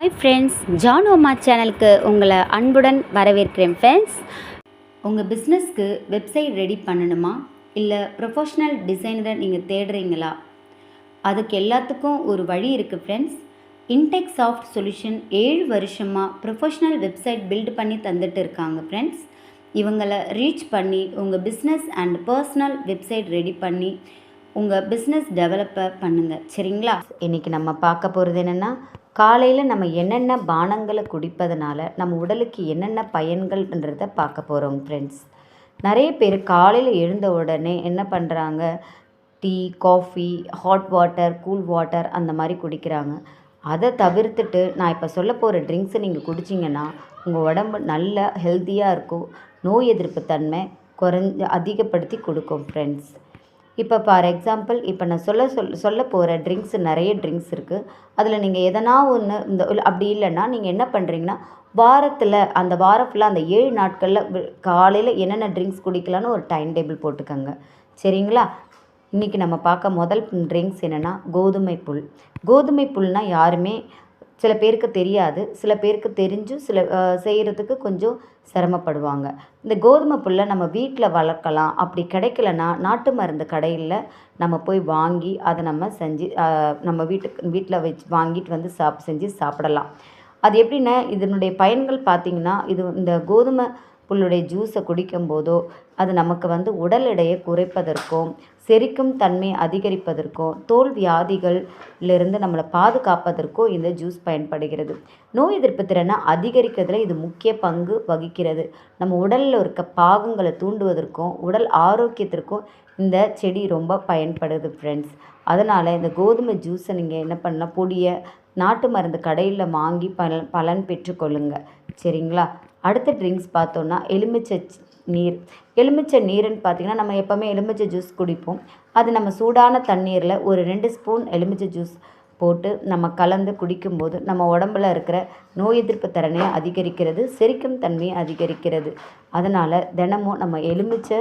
Hi friends, John ஓமா சேனலுக்கு உங்களை அன்புடன் வரவேற்கிறேன் ஃப்ரெண்ட்ஸ். உங்கள் பிஸ்னஸ்க்கு வெப்சைட் ரெடி பண்ணணுமா, இல்லை ப்ரொஃபஷ்னல் டிசைனரை நீங்கள் தேடுறீங்களா? அதுக்கு எல்லாத்துக்கும் ஒரு வழி இருக்குது ஃப்ரெண்ட்ஸ். இன்டெக் சாஃப்ட் சொல்யூஷன் 7 வருஷமாக ப்ரொஃபஷ்னல் வெப்சைட் பில்டு பண்ணி தந்துட்டு இருக்காங்க ஃப்ரெண்ட்ஸ். இவங்களை ரீச் பண்ணி உங்கள் business and personal website ready பண்ணி உங்கள் பிஸ்னஸ் டெவலப்பர் பண்ணுங்கள், சரிங்களா? இன்றைக்கி நம்ம பார்க்க போகிறது என்னென்னா, காலையில் நம்ம என்னென்ன பானங்களை குடிப்பதனால நம்ம உடலுக்கு என்னென்ன பயன்கள்ன்றதை பார்க்க போகிறோம் ஃப்ரெண்ட்ஸ். நிறைய பேர் காலையில் எழுந்த உடனே என்ன பண்ணுறாங்க, tea, coffee, hot water, cool water அந்த மாதிரி குடிக்கிறாங்க. அதை தவிர்த்துட்டு நான் இப்போ சொல்ல போகிற ட்ரிங்க்ஸை நீங்கள் குடிச்சிங்கன்னா உங்கள் உடம்பு நல்ல ஹெல்த்தியாக இருக்கும், நோய் எதிர்ப்பு தன்மை அதிகப்படுத்தி கொடுக்கும் ஃப்ரெண்ட்ஸ். இப்போ ஃபார் எக்ஸாம்பிள், இப்போ நான் சொல்ல போகிற ட்ரிங்க்ஸ் நிறைய ட்ரிங்க்ஸ் இருக்குது. அதில் நீங்கள் எதனா ஒன்று அப்படி இல்லைன்னா நீங்கள் என்ன பண்ணுறீங்கன்னா, வாரத்தில் அந்த வாரம் ஃபுல்லாக அந்த 7 நாட்களில் காலையில் என்னென்ன ட்ரிங்க்ஸ் குடிக்கலான்னு ஒரு டைம் டேபிள் போட்டுக்கோங்க, சரிங்களா? இன்றைக்கி நம்ம பார்க்க முதல் ட்ரிங்க்ஸ் என்னென்னா கோதுமை புல். கோதுமை புல்னால் யாருமே சில பேருக்கு தெரியாது, சில பேருக்கு தெரிஞ்சும் சில செய்கிறதுக்கு கொஞ்சம் சிரமப்படுவாங்க. இந்த கோதுமை புல்லை நம்ம வீட்டில் வளர்க்கலாம். அப்படி கிடைக்கலன்னா நாட்டு மருந்து கடையில் நம்ம போய் வாங்கி அதை நம்ம செஞ்சு நம்ம வீட்டில் வச்சு வாங்கிட்டு வந்து செஞ்சு சாப்பிடலாம். அது எப்படின்னா, இதனுடைய பயன்கள் பார்த்திங்கன்னா, இந்த கோதுமை புல்லுடைய ஜூஸை குடிக்கும்போதோ அது நமக்கு உடல் எடையை குறைப்பதற்கும், செரிக்கும் தன்மை அதிகரிப்பதற்கும், தோல் வியாதிகளிலிருந்து நம்மளை பாதுகாப்பதற்கும் இந்த ஜூஸ் பயன்படுகிறது. நோய் எதிர்ப்பு திறனை அதிகரிக்கிறதுல இது முக்கிய பங்கு வகிக்கிறது. நம்ம உடலில் இருக்க பாகங்களை தூண்டுவதற்கும் உடல் ஆரோக்கியத்திற்கும் இந்த செடி ரொம்ப பயன்படுது ஃப்ரெண்ட்ஸ். அதனால் இந்த கோதுமை ஜூஸை நீங்கள் என்ன பண்ணலாம், பொடியை நாட்டு மருந்து கடையில் வாங்கி பலன் பெற்றுக்கொள்ளுங்க, சரிங்களா? அடுத்த ட்ரிங்க்ஸ் பார்த்தோன்னா எலுமிச்சை நீர். எலுமிச்சை நீருன்னு பார்த்திங்கன்னா, நம்ம எப்போவுமே எலுமிச்சை ஜூஸ் குடிப்போம். அது நம்ம சூடான தண்ணீரில் ஒரு 2 ஸ்பூன் எலுமிச்சை ஜூஸ் போட்டு நம்ம கலந்து குடிக்கும்போது நம்ம உடம்புல இருக்கிற நோய் எதிர்ப்பு திறனையை அதிகரிக்கிறது, செரிக்கும் தன்மையை அதிகரிக்கிறது. அதனால் தினமும் நம்ம எலுமிச்சை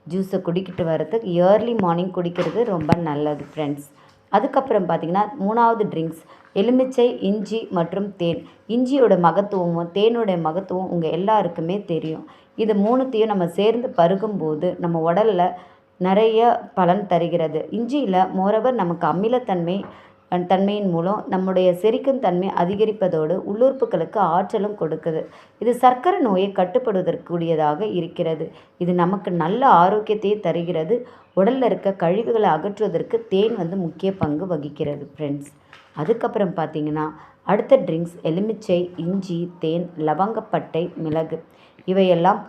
ஜூஸை குடிக்கிட்டு வர்றதுக்கு ஏர்லி மார்னிங் குடிக்கிறது ரொம்ப நல்லது ஃப்ரெண்ட்ஸ். அதுக்கப்புறம் பார்த்திங்கன்னா, 3வது ட்ரிங்க்ஸ் எலுமிச்சை, இஞ்சி மற்றும் தேன். இஞ்சியோட மகத்துவமும் தேனுடைய மகத்துவம் உங்கள் எல்லாருக்குமே தெரியும். இது 3த்தையும் நம்ம சேர்ந்து பருகும்போது நம்ம உடலில் நிறைய பலன் தருகிறது. இஞ்சியில் மோரோவர் நமக்கு தன்மையின் மூலம் நம்முடைய செரிக்கும் தன்மை அதிகரிப்பதோடு உள்ளுறுப்புகளுக்கு ஆற்றலும் கொடுக்குது. இது சர்க்கரை நோயை கட்டுப்படுவதற்குரியதாக இருக்கிறது. இது நமக்கு நல்ல ஆரோக்கியத்தையே தருகிறது. உடலில் இருக்க கழிவுகளை அகற்றுவதற்கு தேன் முக்கிய பங்கு வகிக்கிறது ஃப்ரெண்ட்ஸ். அதுக்கப்புறம் பார்த்திங்கன்னா, அடுத்த ட்ரிங்க்ஸ் எலுமிச்சை, இஞ்சி, தேன், லவங்கப்பட்டை, மிளகு இவையெல்லாம்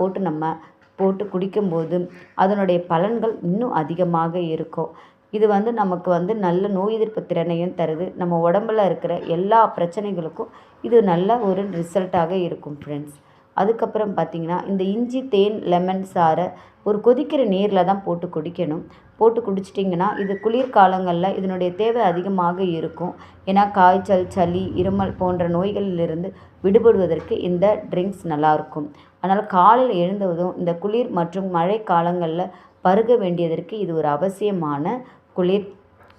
போட்டு குடிக்கும்போது அதனுடைய பலன்கள் இன்னும் அதிகமாக இருக்கும். இது நமக்கு நல்ல நோய் எதிர்ப்பு திறனையும் தருது. நம்ம உடம்பில் இருக்கிற எல்லா பிரச்சனைகளுக்கும் இது நல்ல ஒரு ரிசல்ட்டாக இருக்கும் ஃப்ரெண்ட்ஸ். அதுக்கப்புறம் பார்த்திங்கன்னா, இந்த இஞ்சி, தேன், லெமன் சாறை ஒரு கொதிக்கிற நீரில் தான் போட்டு குடிக்கணும். போட்டு குடிச்சிட்டிங்கன்னா இது குளிர்காலங்களில் இதனுடைய தேவை அதிகமாக இருக்கும். ஏன்னா காய்ச்சல், சளி, இருமல் போன்ற நோய்களிலிருந்து விடுபடுவதற்கு இந்த ட்ரிங்க்ஸ் நல்லாயிருக்கும். அதனால் காலையில் எழுந்ததும் இந்த குளிர் மற்றும் மழை காலங்களில் பருக வேண்டியதற்கு இது ஒரு அவசியமான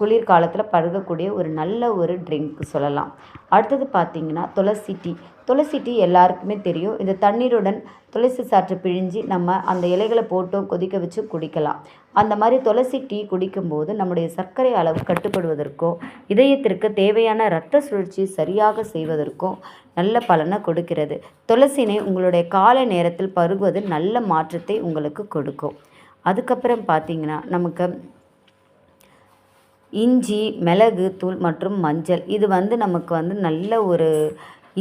குளிர்காலத்தில் பருகக்கூடிய ஒரு நல்ல ஒரு ட்ரிங்க் சொல்லலாம். அடுத்தது பார்த்திங்கன்னா துளசி டீ. துளசி டீ எல்லாருக்குமே தெரியும். இந்த தண்ணீருடன் துளசி சாற்று பிழிஞ்சி நம்ம அந்த இலைகளை போட்டும் கொதிக்க வச்சு குடிக்கலாம். அந்த மாதிரி துளசி டீ குடிக்கும்போது நம்முடைய சர்க்கரை அளவு கட்டுப்படுவதற்கும் இதயத்திற்கு தேவையான இரத்த சுழற்சி சரியாக செய்வதற்கும் நல்ல பலனை கொடுக்கிறது. துளசினை உங்களுடைய காலை நேரத்தில் பருகுவது நல்ல மாற்றத்தை உங்களுக்கு கொடுக்கும். அதுக்கப்புறம் பார்த்திங்கன்னா, நமக்கு இஞ்சி, மிளகு தூள் மற்றும் மஞ்சள். இது நமக்கு நல்ல ஒரு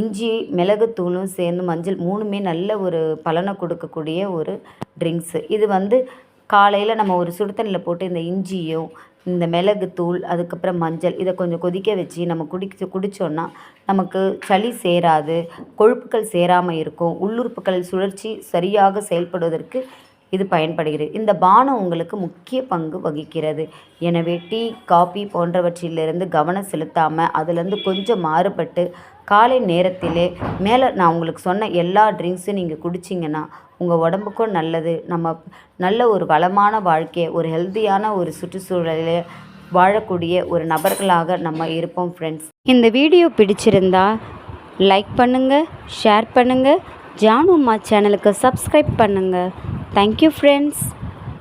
இஞ்சி, மிளகு தூளும் சேர்ந்து மஞ்சள் 3மே நல்ல ஒரு பலனை கொடுக்கக்கூடிய ஒரு ட்ரிங்க்ஸு. இது காலையில் நம்ம ஒரு சுடுதண்ணியில் போட்டு இந்த இஞ்சியும் இந்த மிளகு தூள் அதுக்கப்புறம் மஞ்சள் இதை கொஞ்சம் கொதிக்க வச்சு நம்ம குடித்தோன்னா நமக்கு சளி சேராது, கொழுப்புகள் சேராமல் இருக்கும், உள்ளுறுப்புகள் சுழற்சி சரியாக செயல்படுவதற்கு இது பயன்படுகிறது. இந்த பானம் உங்களுக்கு முக்கிய பங்கு வகிக்கிறது. எனவே டீ, காபி போன்றவற்றிலிருந்து கவனம் செலுத்தாமல் அதிலேருந்து கொஞ்சம் மாறுபட்டு காலை நேரத்திலே நான் உங்களுக்கு சொன்ன எல்லா ட்ரிங்க்ஸும் நீங்கள் குடிச்சிங்கன்னா உங்கள் உடம்புக்கும் நல்லது. நம்ம நல்ல ஒரு வளமான வாழ்க்கையை, ஒரு ஹெல்த்தியான ஒரு சுற்றுச்சூழலை வாழக்கூடிய ஒரு நபர்களாக நம்ம இருப்போம் ஃப்ரெண்ட்ஸ். இந்த வீடியோ பிடிச்சிருந்தா லைக் பண்ணுங்கள், ஷேர் பண்ணுங்கள், ஜானு அம்மா சேனலுக்கு சப்ஸ்கிரைப் பண்ணுங்கள். Thank you friends.